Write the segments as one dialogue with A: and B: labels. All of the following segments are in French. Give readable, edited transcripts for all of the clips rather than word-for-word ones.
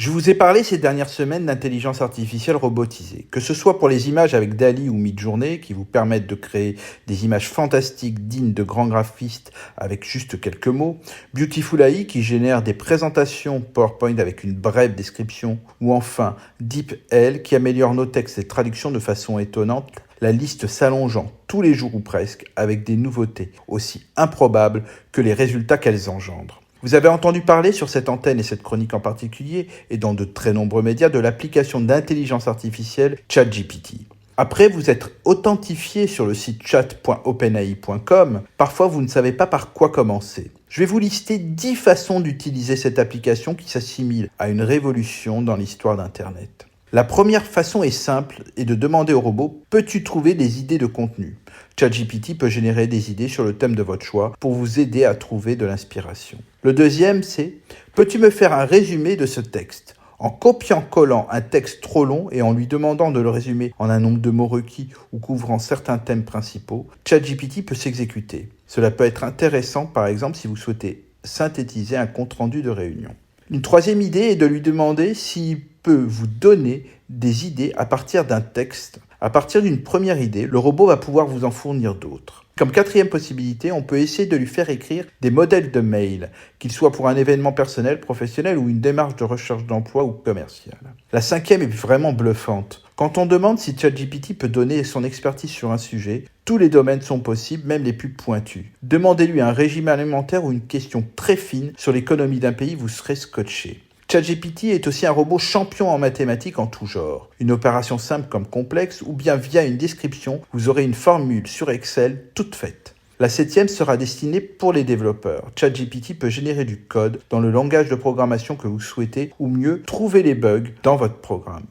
A: Je vous ai parlé ces dernières semaines d'intelligence artificielle robotisée, que ce soit pour les images avec DALL-E ou Midjourney qui vous permettent de créer des images fantastiques dignes de grands graphistes avec juste quelques mots, Beautiful AI qui génère des présentations PowerPoint avec une brève description, ou enfin DeepL qui améliore nos textes et traductions de façon étonnante, la liste s'allongeant tous les jours ou presque avec des nouveautés aussi improbables que les résultats qu'elles engendrent. Vous avez entendu parler sur cette antenne et cette chronique en particulier, et dans de très nombreux médias, de l'application d'intelligence artificielle ChatGPT. Après vous être authentifié sur le site chat.openai.com, parfois vous ne savez pas par quoi commencer. Je vais vous lister 10 façons d'utiliser cette application qui s'assimile à une révolution dans l'histoire d'Internet. La première façon est simple et de demander au robot « Peux-tu trouver des idées de contenu ?» ChatGPT peut générer des idées sur le thème de votre choix pour vous aider à trouver de l'inspiration. Le deuxième, c'est « Peux-tu me faire un résumé de ce texte ?» En copiant-collant un texte trop long et en lui demandant de le résumer en un nombre de mots requis ou couvrant certains thèmes principaux, ChatGPT peut s'exécuter. Cela peut être intéressant, par exemple, si vous souhaitez synthétiser un compte-rendu de réunion. Une troisième idée est de lui demander s'il peut vous donner des idées à partir d'un texte. À partir d'une première idée, le robot va pouvoir vous en fournir d'autres. Comme quatrième possibilité, on peut essayer de lui faire écrire des modèles de mail, qu'ils soient pour un événement personnel, professionnel ou une démarche de recherche d'emploi ou commerciale. La cinquième est vraiment bluffante. Quand on demande si ChatGPT peut donner son expertise sur un sujet, tous les domaines sont possibles, même les plus pointus. Demandez-lui un régime alimentaire ou une question très fine sur l'économie d'un pays, vous serez scotché. ChatGPT est aussi un robot champion en mathématiques en tout genre. Une opération simple comme complexe, ou bien via une description, vous aurez une formule sur Excel toute faite. La septième sera destinée pour les développeurs. ChatGPT peut générer du code dans le langage de programmation que vous souhaitez, ou mieux, trouver les bugs dans votre programme.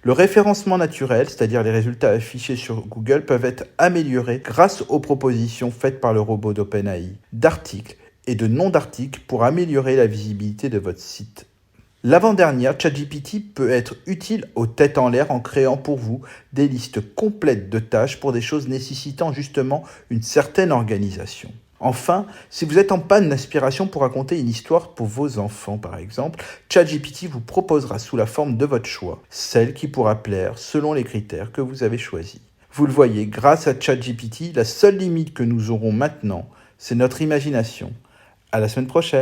A: Le référencement naturel, c'est-à-dire les résultats affichés sur Google, peuvent être améliorés grâce aux propositions faites par le robot d'OpenAI, d'articles et de noms d'articles pour améliorer la visibilité de votre site. L'avant-dernière, ChatGPT peut être utile aux têtes en l'air en créant pour vous des listes complètes de tâches pour des choses nécessitant justement une certaine organisation. Enfin, si vous êtes en panne d'inspiration pour raconter une histoire pour vos enfants par exemple, ChatGPT vous proposera sous la forme de votre choix, celle qui pourra plaire selon les critères que vous avez choisis. Vous le voyez, grâce à ChatGPT, la seule limite que nous aurons maintenant, c'est notre imagination. À la semaine prochaine.